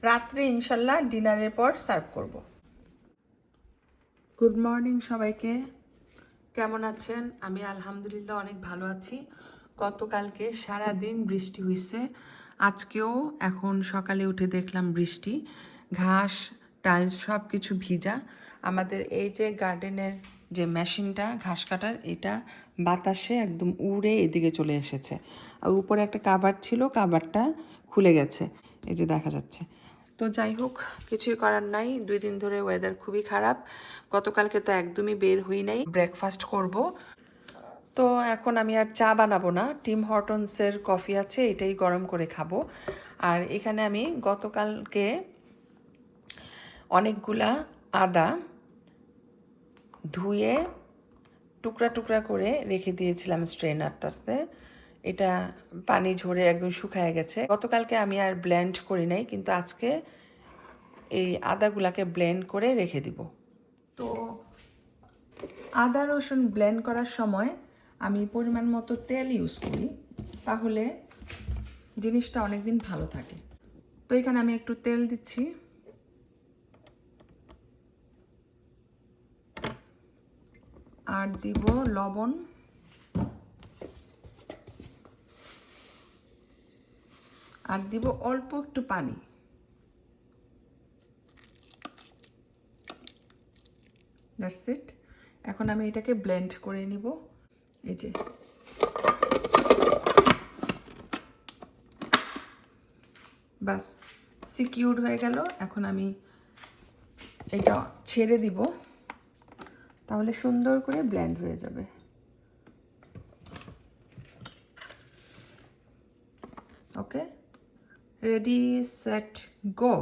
রাত্রে ইনশাল্লাহ ডিনারের পর সার্ভ করব। গুড মর্নিং সবাইকে, কেমন আছেন? আমি আলহামদুলিল্লাহ অনেক ভালো আছি। গতকালকে সারা দিন বৃষ্টি হয়েছে, আজকেও এখন সকালে উঠে দেখলাম বৃষ্টি, ঘাস টাইলস সব কিছু ভিজা। আমাদের এই যে গার্ডেনের যে মেশিনটা ঘাস কাটার, এটা বাতাসে একদম উড়ে এদিকে চলে এসেছে। আর উপরে একটা কাভার ছিল, কাভারটা খুলে গেছে, এই যে দেখা যাচ্ছে। তো যাই হোক, কিছুই করার নাই, 2 দিন ধরে ওয়েদার খুবই খারাপ। গতকালকে তো একদমই বের হই নাই, ব্রেকফাস্ট করব। তো এখন আমি আর চা বানাবো না, টিম হর্টনসের কফি আছে, এটাই গরম করে খাবো। আর এখানে আমি গতকালকে অনেকগুলা আদা ধুয়ে টুকরা টুকরা করে রেখে দিয়েছিলাম স্ট্রেনারটাতে। এটা পানি ঝরে একদম শুকায় গেছে। গতকালকে আমি আর ব্লেন্ড করি নাই, কিন্তু আজকে এই আদাগুলাকে ব্লেন্ড করে রেখে দিব। তো আদা রসুন ব্লেন্ড করার সময় আমি পরিমাণ মতো তেল ইউজ করি, তাহলে জিনিসটা অনেক দিন ভালো থাকে। তো এখানে আমি একটু তেল দিচ্ছি, আর দিব লবণ, আর দিব অল্প একটু পানি। That's it. এখন আমি এটাকে ব্লেন্ড করে নিব। এই যে বাস, সিকিউরড হয়ে গেল। এখন আমি এটা ছেড়ে দিব, তাহলে সুন্দর করে ব্লেন্ড হয়ে যাবে। ওকে, রেডি সেট গো।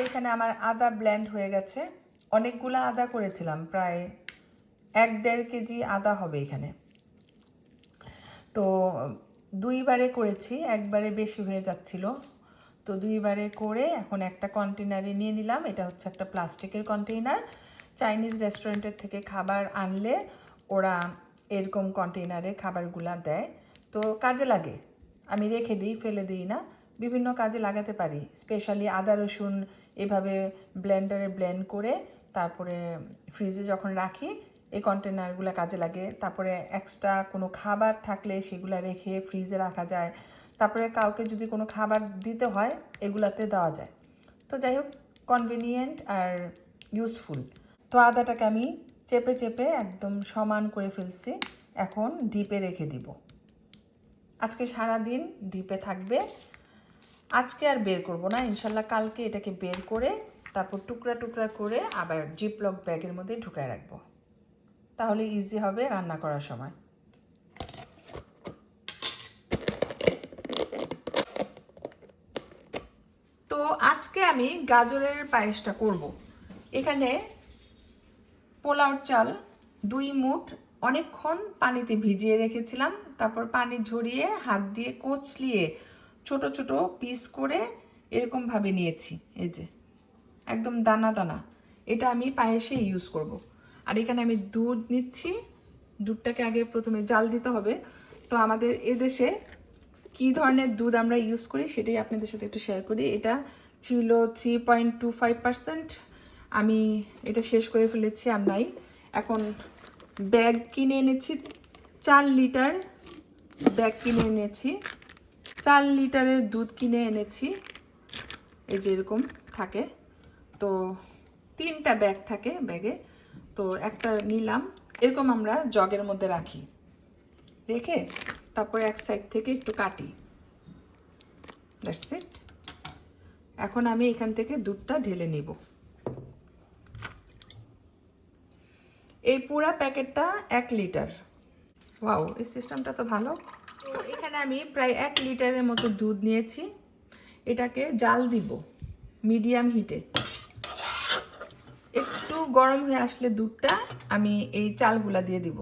এখানে আমার আদা ব্লেন্ড হয়ে গেছে। অনেকগুলো আদা করেছিলাম, প্রায় 1-1.5 কেজি আদা হবে এখানে। তো 2বারে করেছি, একবারে বেশি হয়ে যাচ্ছিল, তো 2বারে করে এখন একটা কন্টেনারে নিয়ে নিলাম। এটা হচ্ছে একটা প্লাস্টিকের কন্টেইনার। চাইনিজ রেস্টুরেন্টের থেকে খাবার আনলে ওরা এরকম কন্টেইনারে খাবারগুলা দেয়, তো কাজে লাগে। আমি রেখে দিই, ফেলে দিই না, বিভিন্ন কাজে লাগাতে পারি। স্পেশালি আদা রসুন এভাবে ব্লেন্ডারে ব্লেন্ড করে তারপরে ফ্রিজে যখন রাখি, এই কন্টেনারগুলো কাজে লাগে। তারপরে এক্সট্রা কোনো খাবার থাকলে সেগুলো রেখে ফ্রিজে রাখা যায়। তারপরে কাউকে যদি কোনো খাবার দিতে হয়, এগুলাতে দেওয়া যায়। তো যাই হোক, কনভিনিয়েন্ট আর ইউজফুল। তো আদাটাকে আমি চেপে চেপে একদম সমান করে ফেলছি। এখন ডিপে রেখে দিব। আজকে সারা দিন ডিপে থাকবে। আজকে আর বের করব না, ইনশাল্লাহ কালকে এটাকে বের করে তারপর টুকরা টুকরা করে আবার জিপলক ব্যাগের মধ্যে ঢুকায় রাখবো, তাহলে ইজি হবে রান্না করার সময়। তো আজকে আমি গাজরের পায়েসটা করব। এখানে পোলাওর চাল 2 মুঠ অনেকক্ষণ পানিতে ভিজিয়ে রেখেছিলাম, তারপর পানি ঝরিয়ে হাত দিয়ে কচলিয়ে ছোট ছোট পিস করে এরকমভাবে নিয়েছি। এই যে একদম দানা দানা, এটা আমি পায়েসে ইউজ করব। আর এখানে আমি দুধ নিচ্ছি, দুধটাকে আগে প্রথমে জাল দিতে হবে। তো আমাদের এদেশে কী ধরনের দুধ আমরা ইউজ করি সেটাই আপনাদের সাথে একটু শেয়ার করি। এটা ছিল 3.25%, আমি এটা শেষ করে ফেলেছি, আর নাই। এখন ব্যাগ কিনে এনেছি, 4 লিটার ব্যাগ কিনে এনেছি, 4 লিটারের দুধ কিনে এনেছি। এই যে এরকম থাকে, তো 3টা ব্যাগ থাকে ব্যাগে, তো একটা নিলাম। এরকম আমরা জগের মধ্যে রাখি, রেখে তারপরে এক সাইড থেকে একটু কাটি। That's it. এখন আমি এখান থেকে দুধটা ঢেলে নিব। এই পুরা প্যাকেটটা 1 লিটার। ওয়াও, এই সিস্টেমটা তো ভালো। তো এখানে আমি প্রায় 1 লিটারের মতো দুধ নিয়েছি। এটাকে জাল দিব মিডিয়াম হিটে। একটু গরম হয়ে আসলে দুধটা আমি এই চালগুলা দিয়ে দিব।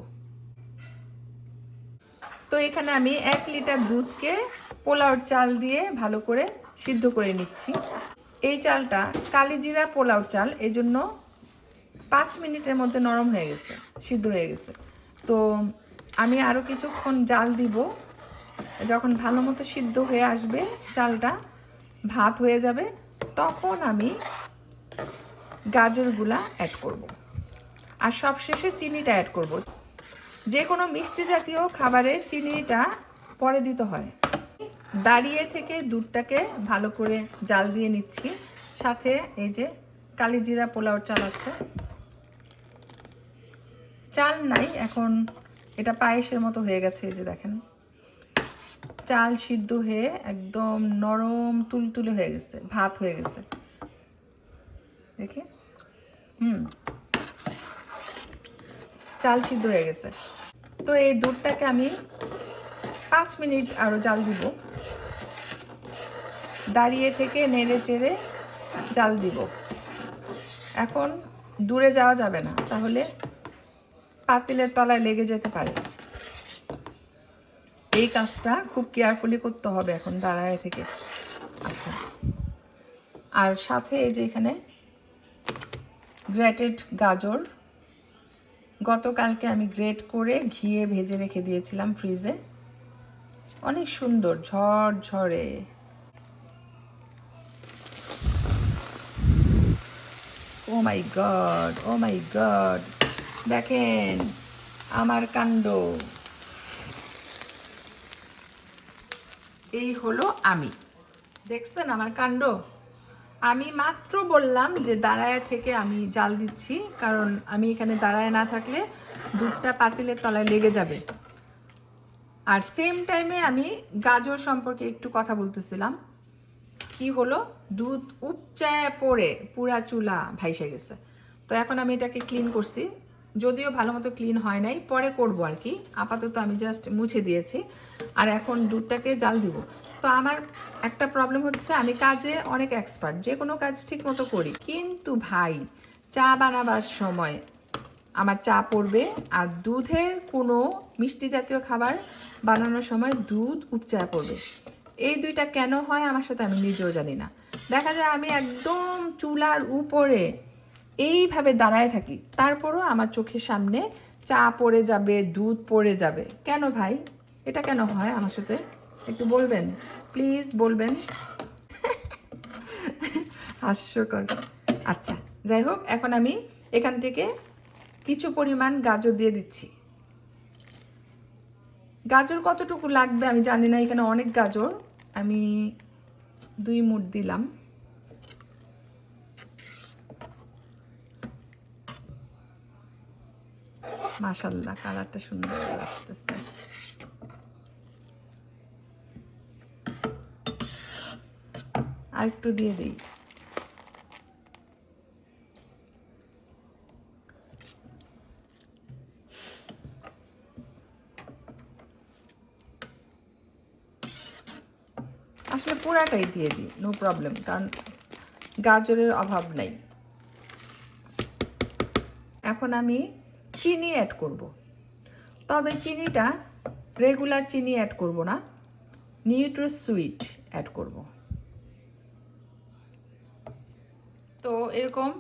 তো এখানে আমি 1 লিটার দুধকে পোলাওর চাল দিয়ে ভালো করে সিদ্ধ করে নিচ্ছি। এই চালটা কালিজিরা পোলাওর চাল, এই জন্য 5 মিনিটের মধ্যে নরম হয়ে গেছে, সিদ্ধ হয়ে গেছে। তো আমি আরও কিছুক্ষণ জাল দিব। যখন ভালো মতো সিদ্ধ হয়ে আসবে, চালটা ভাত হয়ে যাবে, তখন আমি গাজরগুলা অ্যাড করব। আর সবশেষে চিনিটা অ্যাড করব। যে কোনো মিষ্টি জাতীয় খাবারে চিনিটা পরে দিতে হয়। দাঁড়িয়ে থেকে দুধটাকে ভালো করে জাল দিয়ে নিচ্ছি। সাথে এই যে কালিজিরা পোলাওর চাল আছে, চাল নাই এখন, এটা পায়েসের মতো হয়ে গেছে। এই যে দেখেন, চাল সিদ্ধ হয়ে একদম নরম তুলতুলে হয়ে গেছে, ভাত হয়ে গেছে। দেখি, চাল সিদ্ধ হয়ে গেছে। তো এই দুধটাকে আমি 5 মিনিট আরও জাল দিব। দাঁড়িয়ে থেকে নেড়ে চেড়ে জাল দিব। এখন দূরে যাওয়া যাবে না, তাহলে পাতিলের তলায় লেগে যেতে পারে। এই কাজটা খুব কেয়ারফুলি করতে হবে এখন দাঁড়ায় থেকে। আচ্ছা, আর সাথে এই যে এখানে গ্রেটেড গাজর, গতকালকে আমি গ্রেট করে ঘিয়ে ভেজে রেখে দিয়েছিলাম ফ্রিজে, অনেক সুন্দর ঝরঝরে। ও মাই গড, ও মাই গড, দেখেন আমার কাণ্ড। এই হলো আমি, দেখছেন আমার কাণ্ড। আমি মাত্র বললাম যে দাঁড়ায় থেকে আমি জাল দিচ্ছি, কারণ আমি এখানে দাঁড়ায় না থাকলে দুধটা পাতিলের তলায় লেগে যাবে। আর সেম টাইমে আমি গাজর সম্পর্কে একটু কথা বলতেছিলাম। কি হলো, দুধ উপচায় পড়ে পুরা চুলা ভাইসে গেছে। তো এখন আমি এটাকে ক্লিন করছি, যদিও ভালো মতো ক্লিন হয় নাই, পরে করব আর কি। আপাতত আমি জাস্ট মুছে দিয়েছি। আর এখন দুধটাকে জাল দিব। তো আমার একটা প্রবলেম হচ্ছে, আমি কাজে অনেক এক্সপার্ট, যে কোনো কাজ ঠিক মতো করি, কিন্তু ভাই চা বানাবার সময় আমার চা পড়বে, আর দুধের কোনো মিষ্টি জাতীয় খাবার বানানোর সময় দুধ উপচায় পড়বে। এই দুইটা কেন হয় আমার সাথে আমি নিজেও জানি না। দেখা যায় আমি একদম চুলার উপরে এইভাবে দাঁড়ায় থাকি, তারপরও আমার চোখের সামনে চা পড়ে যাবে, দুধ পড়ে যাবে। কেন ভাই, এটা কেন হয় আমার সাথে, একটু বলবেন প্লিজ, বলবেন। হাস্যকর। আচ্ছা, যাই হোক, এখন আমি এখান থেকে কিছু পরিমাণ গাজর দিয়ে দিচ্ছি। গাজর কতটুকু লাগবে আমি জানি না, এখানে অনেক গাজর, আমি 2 মুঠ দিলাম। মাশাআল্লাহ, কালারটা সুন্দর আসতেছে। আর একটু দিয়ে দিই। আসলে পুরাটাই দিয়ে দিই, নো প্রবলেম, কারণ গাজরের অভাব নাই। এখন আমি চিনি অ্যাড করব, তবে চিনিটা রেগুলার চিনি অ্যাড করব না, নিউট্রি সুইট অ্যাড করব। তো এরকম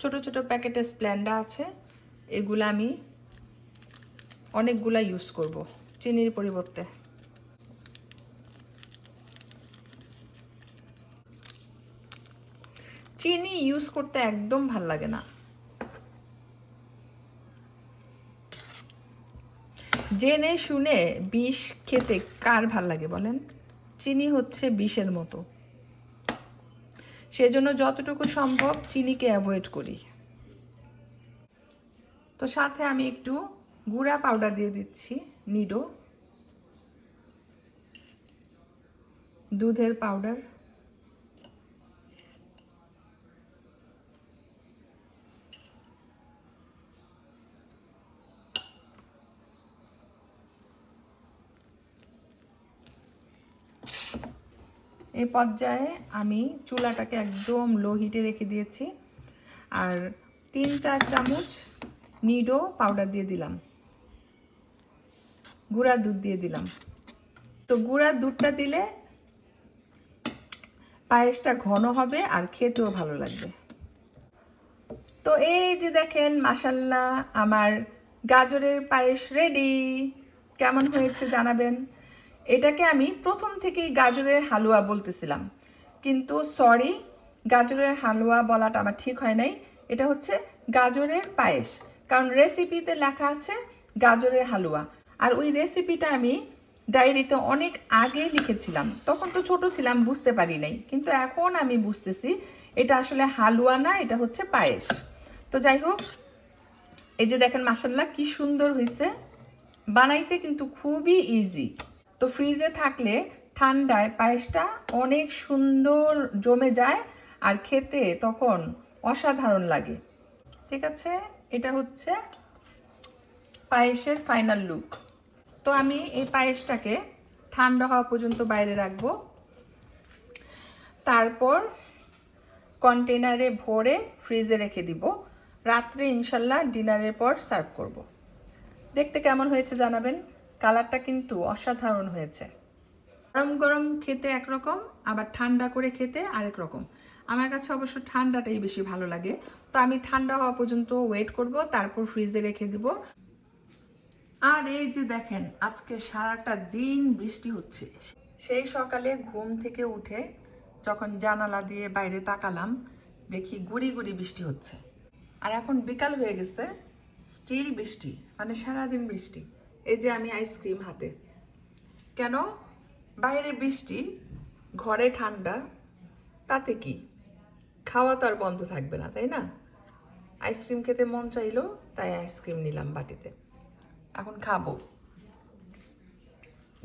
ছোট ছোট প্যাকেটের স্প্লেন্ডা আছে, এগুলো আমি অনেকগুলা ইউজ করব চিনির পরিবর্তে। চিনি ইউজ করতে একদম ভাল লাগে না। জেনে শুনে বিষ খেতে কার ভাল লাগে বলেন? চিনি হচ্ছে বিষের মতো, সেজন্য যতটুকু সম্ভব চিনিকে অ্যাভয়েড করি। তো সাথে আমি একটু গুঁড়া পাউডার দিয়ে দিচ্ছি, নিডো দুধের পাউডার। এই পর্যায়ে আমি চুলাটাকে একদম লো হিটে রেখে দিয়েছি, আর 3-4 চামচ নিডো পাউডার দিয়ে দিলাম। গুঁড়া দুধ দিয়ে দিলাম। তো গুঁড়া দুধটা দিলে পায়েসটা ঘন হবে আর খেতেও ভালো লাগবে। তো এই যে দেখেন মাশাল্লাহ আমার গাজরের পায়েস রেডি। কেমন হয়েছে জানাবেন। এটাকে আমি প্রথম থেকেই গাজরের হালুয়া বলতেছিলাম, কিন্তু সরি, গাজরের হালুয়া বলাটা আমার ঠিক হয় নাই। এটা হচ্ছে গাজরের পায়েস, কারণ রেসিপিতে লেখা আছে গাজরের হালুয়া। আর ওই রেসিপিটা আমি ডায়েরিতে অনেক আগে লিখেছিলাম, তখন তো ছোট ছিলাম, বুঝতে পারি নাই, কিন্তু এখন আমি বুঝতেছি এটা আসলে হালুয়া না, এটা হচ্ছে পায়েস। তো যাই হোক, এই যে দেখেন মাশাল্লাহ কি সুন্দর হয়েছে। বানাইতে কিন্তু খুবই ইজি। তো ফ্রিজে থাকলে ঠান্ডায় পায়েসটা অনেক সুন্দর জমে যায় আর খেতে তখন অসাধারণ লাগে। ঠিক আছে, এটা হচ্ছে পায়েসের ফাইনাল লুক। তো আমি এই পায়েসটাকে ঠান্ডা হওয়া পর্যন্ত বাইরে রাখবো, তারপর কন্টেনারে ভরে ফ্রিজে রেখে দিব। রাত্রে ইনশাল্লাহ ডিনারের পর সার্ভ করব। দেখতে কেমন হয়েছে জানাবেন। কালারটা কিন্তু অসাধারণ হয়েছে। গরম গরম খেতে একরকম, আবার ঠান্ডা করে খেতে আরেক রকম। আমার কাছে অবশ্য ঠান্ডাটাই বেশি ভালো লাগে। তো আমি ঠান্ডা হওয়া পর্যন্ত ওয়েট করব, তারপর ফ্রিজে রেখে দিব। আর এই যে দেখেন আজকে সারাটা দিন বৃষ্টি হচ্ছে। সেই সকালে ঘুম থেকে উঠে যখন জানালা দিয়ে বাইরে তাকালাম, দেখি গুড়ি গুড়ি বৃষ্টি হচ্ছে। আর এখন বিকাল হয়ে গেছে, স্টিল বৃষ্টি, মানে সারাদিন বৃষ্টি। এই যে আমি আইসক্রিম হাতে। কেন? বাইরে বৃষ্টি, ঘরে ঠান্ডা, তাতে কি? খাওয়া তো আর বন্ধ থাকবে না, তাই না? আইসক্রিম খেতে মন চাইলো, তাই আইসক্রিম নিলাম বাটিতে, এখন খাবো।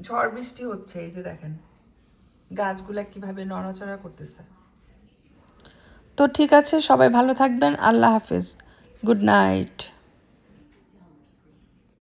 ঝড় বৃষ্টি হচ্ছে, এই যে দেখেন গাছগুলা কিভাবে নড়াচড়া করতেছে। তো ঠিক আছে, সবাই ভালো থাকবেন। আল্লাহ হাফেজ, গুড নাইট।